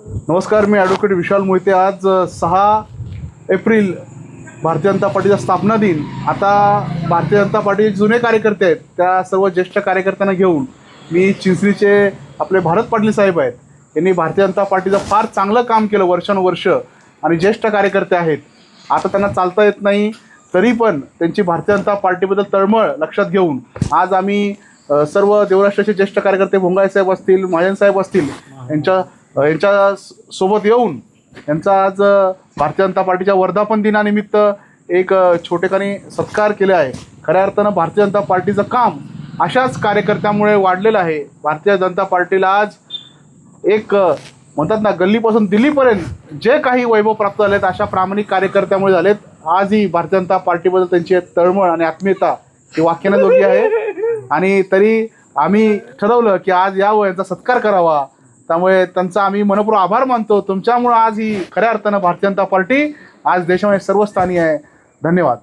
नमस्कार, मी ॲडव्होकेट विशाल मोहिते. आज 6 एप्रिल भारतीय जनता पार्टीचा स्थापना दिन. आता भारतीय जनता पार्टीचे जुने कार्यकर्ते आहेत, त्या सर्व ज्येष्ठ कार्यकर्त्यांना घेऊन मी चिंचणीचे आपले भारत पाटील साहेब आहेत. यांनी भारतीय जनता पार्टीचं फार चांगलं काम केलं वर्षानुवर्ष आणि ज्येष्ठ कार्यकर्ते आहेत. आता त्यांना चालता येत नाही, तरी पण त्यांची भारतीय जनता पार्टीबद्दल तळमळ लक्षात घेऊन आज आम्ही सर्व देवराष्ट्राचे ज्येष्ठ कार्यकर्ते भोंगाळे साहेब असतील, महाजन साहेब असतील, यांच्या सोबत येऊन यांचा आज भारतीय जनता पार्टीच्या वर्धापन दिनानिमित्त एक छोटेखानी सत्कार केले आहे. खऱ्या अर्थानं भारतीय जनता पार्टीचं काम अशाच कार्यकर्त्यामुळे वाढलेलं आहे. भारतीय जनता पार्टीला आज एक म्हणतात ना, गल्लीपासून दिल्लीपर्यंत जे काही वैभव प्राप्त झालेत अशा प्रामाणिक कार्यकर्त्यामुळे झालेत. आजही भारतीय जनता पार्टीबद्दल त्यांची तळमळ आणि आत्मीयता ही वाक्याने आहे. आणि तरी आम्ही ठरवलं की आज यावं, यांचा सत्कार करावा. त्यामुळे त्यांचा आम्ही मनपूर्वक आभार मानतो. तुमच्यामुळं आज ही खऱ्या अर्थानं भारतीय जनता पार्टी आज देशामध्ये सर्वस्थानी आहे. धन्यवाद.